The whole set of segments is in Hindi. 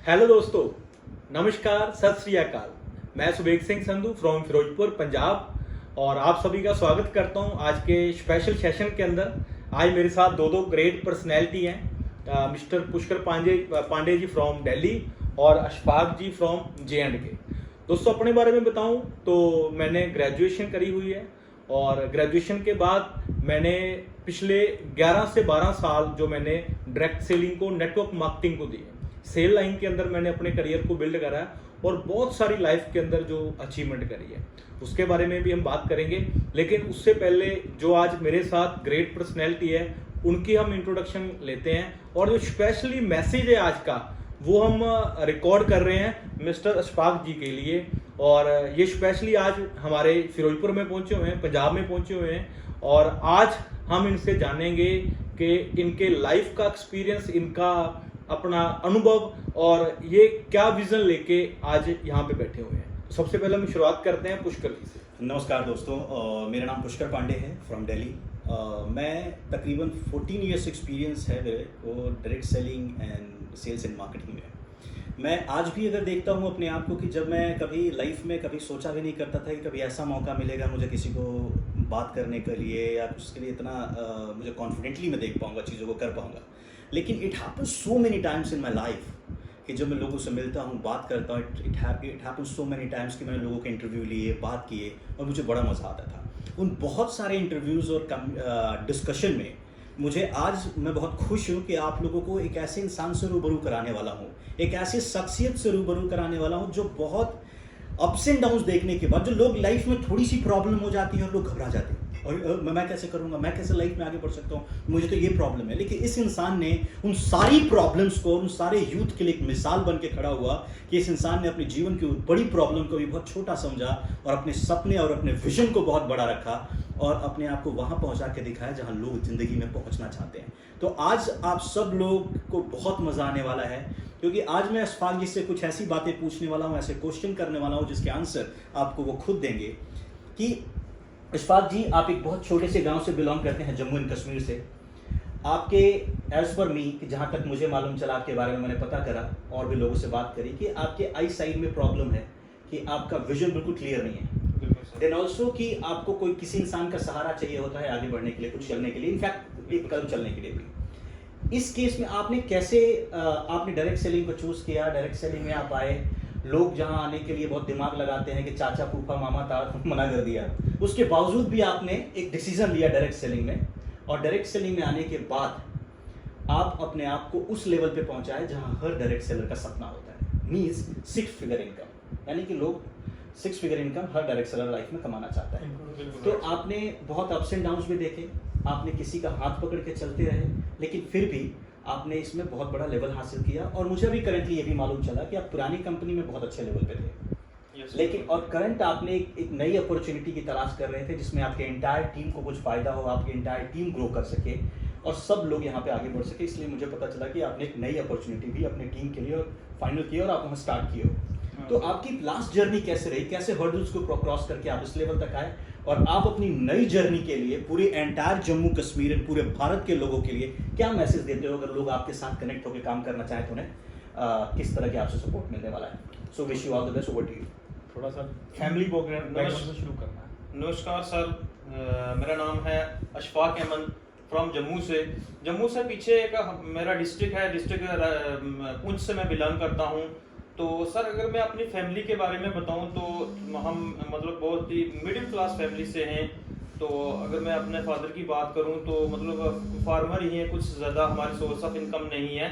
हेलो दोस्तों, नमस्कार, सत श्री अकाल। मैं सुबेग सिंह संधू फ्रॉम फिरोजपुर पंजाब और आप सभी का स्वागत करता हूं आज के स्पेशल सेशन के अंदर। आज मेरे साथ दो ग्रेट पर्सनैलिटी हैं, मिस्टर पुष्कर पांडे जी फ्रॉम दिल्ली और अशफाक जी फ्रॉम J&K। दोस्तों, अपने बारे में बताऊं तो मैंने ग्रेजुएशन करी हुई है और ग्रेजुएशन के बाद मैंने पिछले 11 से 12 साल जो मैंने डायरेक्ट सेलिंग को, नेटवर्क मार्केटिंग को दिए, सेल लाइन के अंदर मैंने अपने करियर को बिल्ड करा है और बहुत सारी लाइफ के अंदर जो अचीवमेंट करी है उसके बारे में भी हम बात करेंगे। लेकिन उससे पहले जो आज मेरे साथ ग्रेट पर्सनैलिटी है उनकी हम इंट्रोडक्शन लेते हैं और जो स्पेशली मैसेज है आज का वो हम रिकॉर्ड कर रहे हैं मिस्टर अशफाक जी के लिए। और ये स्पेशली आज हमारे फिरोजपुर में पहुंचे हुए हैं, पंजाब में पहुंचे हुए हैं और आज हम इनसे जानेंगे कि इनके लाइफ का एक्सपीरियंस, इनका अपना अनुभव और ये क्या विजन लेके आज यहाँ पे बैठे हुए हैं। तो सबसे पहले हम शुरुआत करते हैं पुष्कर जी से। नमस्कार दोस्तों, मेरा नाम पुष्कर पांडे है फ्रॉम दिल्ली। मैं तकरीबन 14 ईयर्स एक्सपीरियंस है मेरे को direct selling and sales and marketing में। मैं आज भी अगर देखता हूँ अपने आप को कि जब मैं कभी लाइफ में कभी सोचा भी नहीं करता था कि कभी ऐसा मौका मिलेगा मुझे किसी को बात करने के लिए या उसके लिए इतना मुझे कॉन्फिडेंटली मैं देख पाऊँगा, चीज़ों को कर पाऊँगा। लेकिन it happen so many times in my life कि जब मैं लोगों से मिलता हूँ, बात करता हूँ, it happen so many times कि मैंने लोगों के इंटरव्यू लिए, बात किए और मुझे बड़ा मज़ा आता था। उन बहुत सारे इंटरव्यूज़ और डिस्कशन में मुझे आज मैं बहुत खुश हूँ कि आप लोगों को एक ऐसे इंसान से रूबरू कराने वाला हूँ, एक ऐसी शख्सियत से रूबरू कराने वाला हूँ जो बहुत अप्स एंड डाउन्स देखने के बाद, जो लोग लाइफ में थोड़ी सी प्रॉब्लम हो जाती है और लोग घबरा जाते हैं और मैं कैसे करूँगा, मैं कैसे लाइफ में आगे बढ़ सकता हूँ, मुझे तो ये प्रॉब्लम है। लेकिन इस इंसान ने उन सारी प्रॉब्लम्स को, उन सारे यूथ के लिए एक मिसाल बन के खड़ा हुआ कि इस इंसान ने अपने जीवन की बड़ी प्रॉब्लम को भी बहुत छोटा समझा और अपने सपने और अपने विजन को बहुत बड़ा रखा और अपने आप को वहाँ पहुँचा के दिखाया जहाँ लोग ज़िंदगी में पहुँचना चाहते हैं। तो आज आप सब लोग को बहुत मज़ा आने वाला है क्योंकि आज मैं अशफाक जी से कुछ ऐसी बातें पूछने वाला हूँ, ऐसे क्वेश्चन करने वाला हूँ जिसके आंसर आपको वो खुद देंगे। कि अशफाक जी, आप एक बहुत छोटे से गांव से बिलोंग करते हैं, जम्मू एंड कश्मीर से। आपके एज पर मी, कि जहाँ तक मुझे मालूम चला, आपके बारे में मैंने पता करा और भी लोगों से बात करी कि आपके आई साइड में प्रॉब्लम है, कि आपका विजन बिल्कुल क्लियर नहीं है। देन ऑल्सो कि आपको कोई किसी इंसान का सहारा चाहिए होता है आगे बढ़ने के लिए, कुछ चलने के लिए, इनफैक्ट एक कदम चलने के लिए भी। इस केस में आपने कैसे आपने डायरेक्ट सेलिंग को चूज़ किया, डायरेक्ट सेलिंग में आप आए। लोग जहां आने के लिए बहुत दिमाग लगाते हैं कि चाचा फूफा मामा तार मना कर दिया, उसके बावजूद भी आपने एक डिसीजन लिया डायरेक्ट सेलिंग में और डायरेक्ट सेलिंग में आने के बाद आप अपने आप को उस लेवल पे पहुंचाए जहां हर डायरेक्ट सेलर का सपना होता है, मींस 6 फिगर इनकम। यानी कि लोग 6 फिगर इनकम हर डायरेक्ट सेलर लाइफ में कमाना चाहता है। तो आपने बहुत अप्स एंड डाउन्स भी देखे, आपने किसी का हाथ पकड़ के चलते रहे, लेकिन फिर भी आपने इसमें बहुत बड़ा लेवल हासिल किया। और मुझे अभी करंटली ये भी मालूम चला कि आप पुरानी कंपनी में बहुत अच्छे लेवल पे थे, लेकिन और करंट आपने एक नई अपॉर्चुनिटी की तलाश कर रहे थे जिसमें आपके एंटायर टीम को कुछ फायदा हो, आपकी एंटायर टीम ग्रो कर सके और सब लोग यहाँ पे आगे बढ़ सके। इसलिए मुझे पता चला कि आपने एक नई अपॉर्चुनिटी भी अपनी टीम के लिए फाइनल की और आप वहाँ स्टार्ट किए हो। तो आपकी लास्ट जर्नी कैसे रही, कैसे हर्डल्स को क्रॉस करके आप इस लेवल तक आए और आप अपनी नई जर्नी के लिए पूरे एंटायर जम्मू कश्मीर, पूरे भारत के लोगों के लिए क्या मैसेज देते हो? अगर लोग आपके साथ कनेक्ट होकर काम करना चाहें तो उन्हें किस तरह के आपसे सपोर्ट मिलने वाला है? So wish you all the best. Over to you. थोड़ा सा फैमिली बैकग्राउंड से शुरू करना है। नमस्कार सर, मेरा नाम है अशफाक अहमद फ्रॉम जम्मू से पीछे एक मेरा डिस्ट्रिक्ट है, डिस्ट्रिक्ट पुंछ से मैं बिलोंग करता हूँ। तो सर, अगर मैं अपनी फैमिली के बारे में बताऊं तो हम मतलब बहुत ही मिडिल क्लास फैमिली से हैं। तो अगर मैं अपने फादर की बात करूं तो मतलब फार्मर ही हैं, कुछ ज़्यादा हमारी सोर्स ऑफ इनकम नहीं है।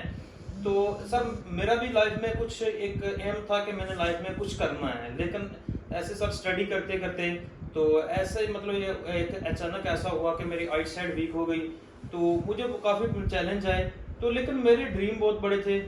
तो सर, मेरा भी लाइफ में कुछ एक एम था कि मैंने लाइफ में कुछ करना है, लेकिन ऐसे सर स्टडी करते करते तो ऐसे मतलब ये एक अचानक ऐसा हुआ कि मेरी आई साइड वीक हो गई। तो मुझे काफ़ी चैलेंज आए, तो लेकिन मेरे ड्रीम बहुत बड़े थे,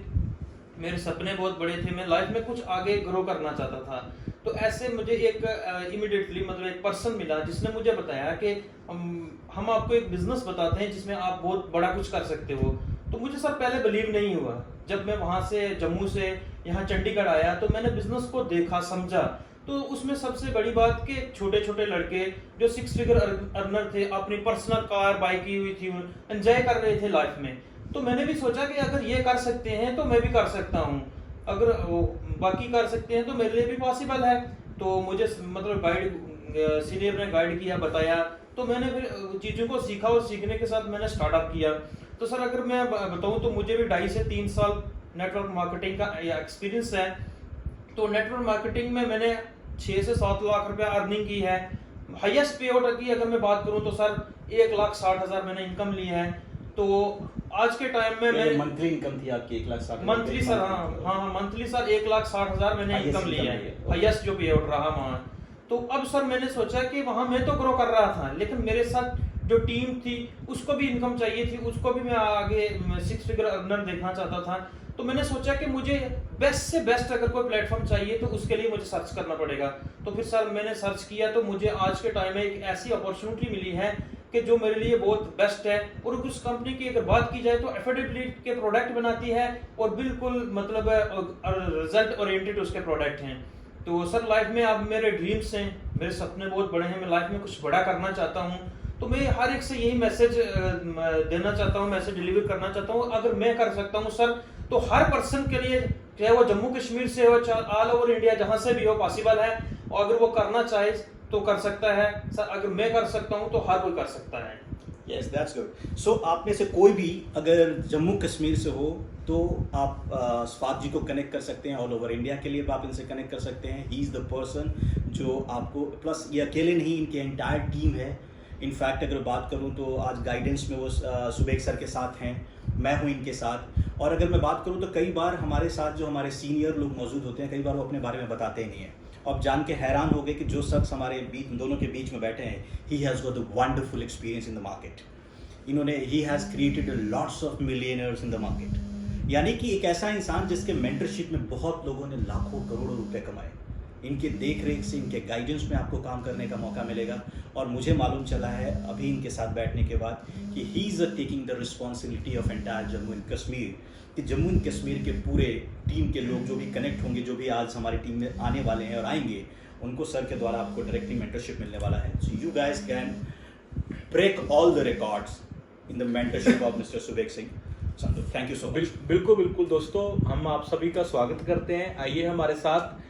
मेरे सपने बहुत बड़े थे, मैं लाइफ में कुछ आगे ग्रो करना चाहता था। तो ऐसे मुझे एक इमीडिएटली मतलब एक पर्सन मिला जिसने मुझे बताया कि हम आपको एक बिजनेस बताते हैं जिसमें आप बहुत बड़ा कुछ कर सकते हो। तो मुझे सर पहले बिलीव नहीं हुआ। जब मैं वहाँ से जम्मू से यहाँ चंडीगढ़ आया तो मैंने बिजनेस को देखा, समझा। तो उसमें सबसे बड़ी बात कि छोटे छोटे लड़के जो 6 फिगर अर्नर थे, अपनी पर्सनल कार बाई की हुई थी, एंजॉय कर रहे थे लाइफ में। तो मैंने भी सोचा कि अगर ये कर सकते हैं तो मैं भी कर सकता हूँ। अगर वो बाकी कर सकते हैं तो मेरे लिए भी पॉसिबल है। तो मुझे मतलब सीनियर ने गाइड किया, बताया, तो मैंने फिर चीज़ों को सीखा और सीखने के साथ मैंने स्टार्टअप किया। तो सर अगर मैं बताऊं तो मुझे भी 2.5 से 3 साल नेटवर्क मार्केटिंग का एक्सपीरियंस है। तो नेटवर्क मार्केटिंग में मैंने 6 से 7 लाख रुपया अर्निंग की है। हाईएस्ट पे आउट की अगर मैं बात करूं तो सर 1,60,000 मैंने इनकम ली है। तो आज के टाइम में मैं मंथली इनकम थी आपकी 1,60,000 मंथली सर, हाँ मंथली सर 1,60,000 मैंने इनकम ली है, हाईएस्ट जो पे आउट रहा वहाँ। तो अब सर मैंने सोचा कि वहाँ मैं तो ग्रो कर रहा था, लेकिन मेरे साथ जो टीम थी उसको भी इनकम चाहिए थी, उसको भी मैं आगे 6 फिगर अर्नर देखना चाहता था। तो मैंने सोचा कि मुझे बेस्ट से बेस्ट अगर कोई प्लेटफॉर्म चाहिए तो उसके लिए मुझे सर्च करना पड़ेगा। तो फिर सर मैंने सर्च किया तो मुझे आज के टाइम में एक ऐसी अपॉर्चुनिटी मिली है कि जो मेरे लिए बहुत बेस्ट है। और उस कंपनी की अगर बात की जाए तो एफोर्डेबिलिटी के प्रोडक्ट बनाती है और बिल्कुल मतलब रिजल्ट ओरिएंटेड उसके प्रोडक्ट हैं। तो सर लाइफ में अब मेरे ड्रीम्स हैं, मेरे सपने बहुत बड़े हैं, मैं लाइफ में कुछ बड़ा करना चाहता हूँ। तो मैं हर एक से यही मैसेज देना चाहता हूँ, मैसेज डिलीवर करना चाहता हूँ। अगर मैं कर सकता हूँ सर तो हर पर्सन के लिए, चाहे वो जम्मू कश्मीर से हो, चाहे ऑल ओवर इंडिया जहाँ से भी हो, पॉसिबल है। और अगर वो करना चाहे तो कर सकता है सर। अगर मैं कर सकता हूँ तो हर कोई कर सकता है। Yes that's good. सो आप में से कोई भी अगर जम्मू कश्मीर से हो तो आप स्वाद जी को कनेक्ट कर सकते हैं। ऑल ओवर इंडिया के लिए भी आप इनसे कनेक्ट कर सकते हैं। ही इज़ द पर्सन जो आपको, प्लस ये अकेले नहीं, इनकी एंटायर टीम है। इनफैक्ट अगर बात करूं तो आज गाइडेंस में वो सुबेग सर के साथ हैं, मैं हूं इनके साथ। और अगर मैं बात करूं तो कई बार हमारे साथ जो हमारे सीनियर लोग मौजूद होते हैं, कई बार वो अपने बारे में बताते ही नहीं हैं। अब जान के हैरान हो गए कि जो शख्स हमारे बीच, दोनों के बीच में बैठे हैं, he has got the wonderful experience in the market. इन्होंने, he has created lots of millionaires in the market. यानी कि एक ऐसा इंसान जिसके मेंटरशिप में बहुत लोगों ने लाखों करोड़ों रुपए कमाए। इनके देख रेख से, इनके गाइडेंस में आपको काम करने का मौका मिलेगा। और मुझे मालूम चला है अभी इनके साथ बैठने के बाद कि he is taking the responsibility of entire Jammu and Kashmir. कि जम्मू एंड कश्मीर के पूरे टीम के लोग जो भी कनेक्ट होंगे, जो भी आज हमारी टीम में आने वाले हैं और आएंगे, उनको सर के द्वारा आपको डायरेक्टली मेंटरशिप मिलने वाला है। So you guys can break all the records in the mentorship of mister Subeg Singh Sandhu. Thank you so much. बिल्कुल बिल्कुल दोस्तों, हम आप सभी का स्वागत करते हैं। आइए, हमारे साथ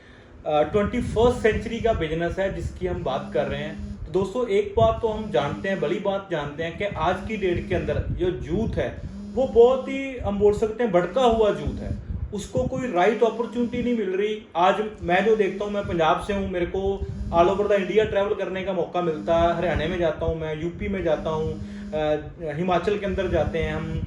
21st सेंचुरी का बिजनेस है जिसकी हम बात कर रहे हैं। तो दोस्तों एक बात तो हम जानते हैं, बड़ी बात जानते हैं कि आज की डेट के अंदर जो यूथ है वो बहुत ही, हम बोल सकते हैं, भटका हुआ यूथ है। उसको कोई राइट अपॉर्चुनिटी नहीं मिल रही। आज मैं जो देखता हूँ, मैं पंजाब से हूँ, मेरे को all over the India travel करने का मौका मिलता है। हरियाणा में जाता हूँ मैं, यूपी में जाता हूँ, हिमाचल के अंदर जाते हैं हम,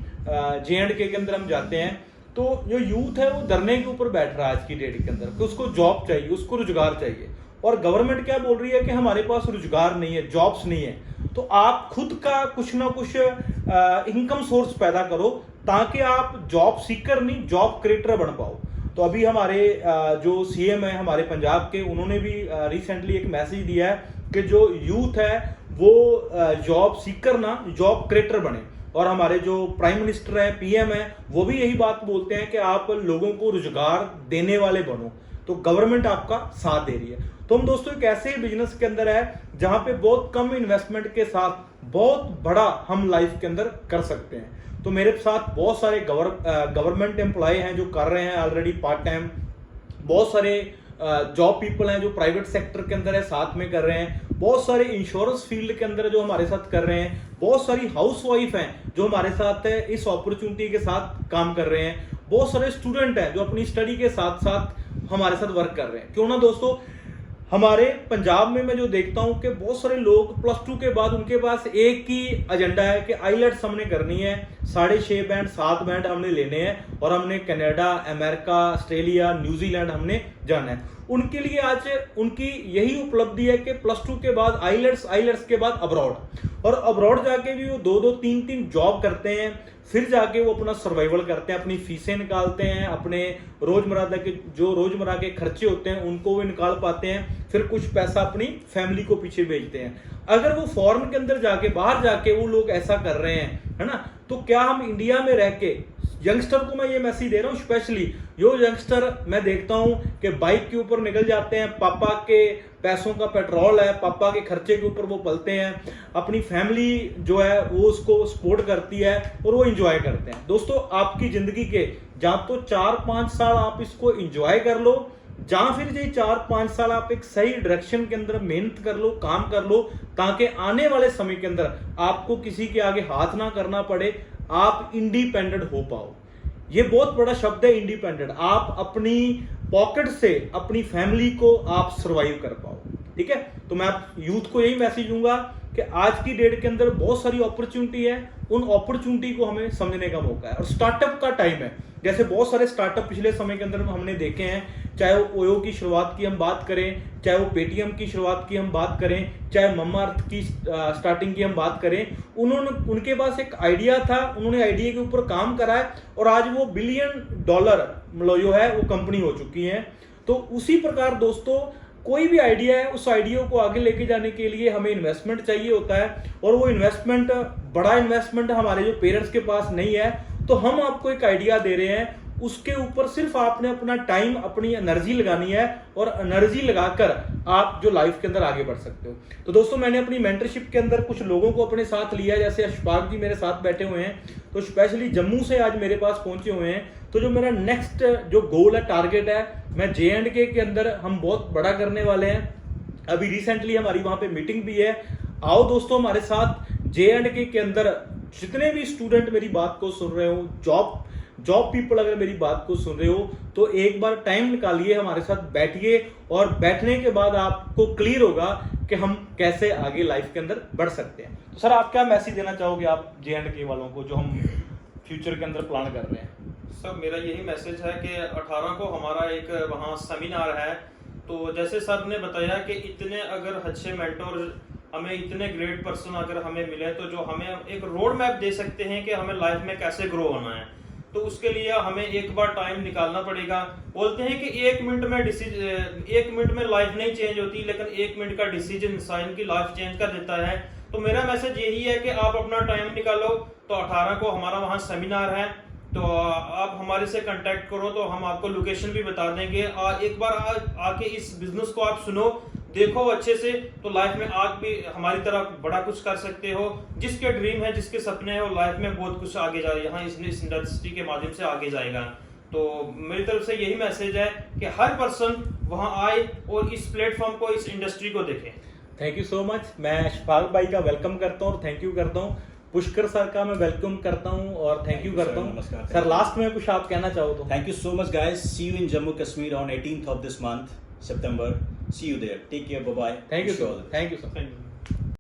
J&K के अंदर हम जाते हैं। तो जो यूथ है वो धरने के ऊपर बैठ रहा है आज की डेट के अंदर कि उसको जॉब चाहिए, उसको रोजगार चाहिए। और गवर्नमेंट क्या बोल रही है कि हमारे पास रोजगार नहीं है, जॉब्स नहीं है। तो आप खुद का कुछ ना कुछ इनकम सोर्स पैदा करो ताकि आप जॉब सीकर नहीं, जॉब क्रिएटर बन पाओ। तो अभी हमारे जो सीएम है हमारे पंजाब के, उन्होंने भी रिसेंटली एक मैसेज दिया है कि जो यूथ है वो जॉब सीकर ना, जॉब क्रिएटर बने। और हमारे जो प्राइम मिनिस्टर है, पीएम है, वो भी यही बात बोलते हैं कि आप लोगों को रोजगार देने वाले बनो। तो गवर्नमेंट आपका साथ दे रही है। तो हम दोस्तों एक ऐसे बिजनेस के अंदर है जहां पे बहुत कम इन्वेस्टमेंट के साथ बहुत बड़ा हम लाइफ के अंदर कर सकते हैं। तो मेरे साथ बहुत सारे गवर्नमेंट एम्प्लॉय हैं जो कर रहे हैं ऑलरेडी पार्ट टाइम। बहुत सारे जॉब पीपल हैं जो प्राइवेट सेक्टर के अंदर है, साथ में कर रहे हैं। बहुत सारे इंश्योरेंस फील्ड के अंदर जो हमारे साथ कर रहे हैं। बहुत सारी हाउसवाइफ हैं जो हमारे साथ है, इस अपॉर्चुनिटी के साथ काम कर रहे हैं। बहुत सारे स्टूडेंट हैं जो अपनी स्टडी के साथ साथ हमारे साथ वर्क कर रहे हैं। क्यों ना दोस्तों, हमारे पंजाब में मैं जो देखता हूं कि बहुत सारे लोग +2 के बाद उनके पास एक ही एजेंडा है कि आईलेट्स हमने करनी है, 6.5 बैंड 7 बैंड हमने लेने हैं और हमने कनाडा, अमेरिका, ऑस्ट्रेलिया, न्यूजीलैंड हमने जाना है। उनके लिए आज उनकी यही उपलब्धि है कि +2 के बाद आईलेट्स के बाद अब्रॉड, और अब्रॉड जाके भी वो 2-2, 3-3 जॉब करते हैं। फिर जाके वो अपना सर्वाइवल करते हैं, अपनी फीसें निकालते हैं, अपने रोजमर्रा के खर्चे होते हैं उनको भी निकाल पाते हैं। फिर कुछ पैसा अपनी फैमिली को पीछे भेजते हैं। अगर वो फॉरेन के अंदर जाके, बाहर जाके वो लोग ऐसा कर रहे हैं, है ना, तो क्या हम इंडिया में रह के, यंगस्टर को मैं ये मैसेज दे रहा हूँ स्पेशली, जो यंगस्टर मैं देखता हूँ कि बाइक के ऊपर निकल जाते हैं, पापा के पैसों का पेट्रोल है, पापा के खर्चे के ऊपर वो पलते हैं, अपनी फैमिली जो है वो उसको सपोर्ट करती है और वो एंजॉय करते हैं। दोस्तों आपकी जिंदगी के ਜਾਂ तो 4-5 साल आप इसको एंजॉय कर लो, ਜਾਂ फिर ये 4-5 साल आप एक सही डायरेक्शन के अंदर मेहनत कर लो, काम कर लो, ताकि आने वाले समय के अंदर आपको किसी के आगे हाथ ना करना पड़े, आप इंडिपेंडेंट हो पाओ। ये बहुत बड़ा शब्द है इंडिपेंडेंट। आप अपनी पॉकेट से अपनी फैमिली को आप सरवाइव कर पाओ। ठीक है, तो मैं यूथ को यही मैसेज दूंगा कि आज की डेट के अंदर बहुत सारी अपॉर्चुनिटी है, उन अपॉर्चुनिटी को हमें समझने का मौका है और स्टार्टअप का टाइम है। जैसे बहुत सारे स्टार्टअप पिछले समय के अंदर हमने देखे हैं, चाहे वो ओयो की शुरुआत की हम बात करें, चाहे वो पेटीएम की शुरुआत की हम बात करें, चाहे ममाअर्थ की स्टार्टिंग की हम बात करें, उनके पास एक आइडिया था, उन्होंने आइडिया के ऊपर काम करा है और आज वो $1 बिलियन जो है वो कंपनी हो चुकी है। तो उसी प्रकार दोस्तों, कोई भी आइडिया है, उस आइडिया को आगे लेके जाने के लिए हमें इन्वेस्टमेंट चाहिए होता है और वो इन्वेस्टमेंट, बड़ा इन्वेस्टमेंट हमारे जो पेरेंट्स के पास नहीं है। तो हम आपको एक आइडिया दे रहे हैं, उसके ऊपर सिर्फ आपने अपना टाइम, अपनी एनर्जी लगानी है और एनर्जी लगाकर आप जो लाइफ के अंदर आगे बढ़ सकते हो। तो दोस्तों, मैंने अपनी मेंटरशिप के अंदर कुछ लोगों को अपने साथ लिया, जैसे अशफाक जी मेरे साथ बैठे हुए हैं, तो स्पेशली जम्मू से आज मेरे पास पहुंचे हुए हैं। तो जो मेरा नेक्स्ट जो गोल है, टारगेट है, मैं J&K के अंदर हम बहुत बड़ा करने वाले हैं। अभी रिसेंटली हमारी वहां पे मीटिंग भी है। आओ दोस्तों, हमारे साथ J&K के अंदर जितने भी स्टूडेंट मेरी बात को सुन रहे हो, जॉब पीपल अगर मेरी बात को सुन रहे हो, तो एक बार टाइम निकालिए, हमारे साथ बैठिए और बैठने के बाद आपको क्लियर होगा कि हम कैसे आगे लाइफ के अंदर बढ़ सकते हैं। तो सर, आप क्या मैसेज देना चाहोगे आप J&K वालों को, जो हम फ्यूचर के अंदर प्लान कर रहे हैं? सर, मेरा यही मैसेज है कि 18 को हमारा एक वहाँ सेमिनार है। तो जैसे सर ने बताया कि इतने अगर अच्छे मेंटोर, हमें इतने ग्रेट पर्सन अगर हमें मिले, तो जो हमें एक रोड मैप दे सकते हैं कि हमें लाइफ में कैसे ग्रो होना है। तो उसके लिए हमें एक बार टाइम निकालना पड़ेगा। बोलते हैं कि 1 मिनट में लाइफ नहीं चेंज होती, लेकिन 1 मिनट का डिसीजन इंसान की लाइफ चेंज कर देता है। तो मेरा मैसेज यही है कि आप अपना टाइम निकालो। तो 18 को हमारा वहाँ सेमिनार है, तो आप हमारे से कांटेक्ट करो, तो हम आपको लोकेशन भी बता देंगे। एक बार आके इस बिजनेस को आप सुनो, देखो अच्छे से, तो लाइफ में आप भी हमारी तरह बड़ा कुछ कर सकते हो। जिसके ड्रीम है, जिसके सपने हैं, वो लाइफ में बहुत कुछ आगे जाए, यहाँ इस इंडस्ट्री के माध्यम से आगे जाएगा। तो मेरी तरफ से यही मैसेज है कि हर पर्सन वहाँ आए और इस प्लेटफॉर्म को, इस इंडस्ट्री को देखे। Thank you so much. मैं अशफाक भाई का वेलकम करता हूँ और थैंक यू करता हूँ। पुष्कर सर का मैं वेलकम करता हूँ और थैंक यू करता हूँ। सर, लास्ट में कुछ आप कहना चाहो तो? Thank you so much, guys. See you in Jammu Kashmir on 18th of this month, September. See you there. Take care. Bye bye. Thank you sir. Thank you.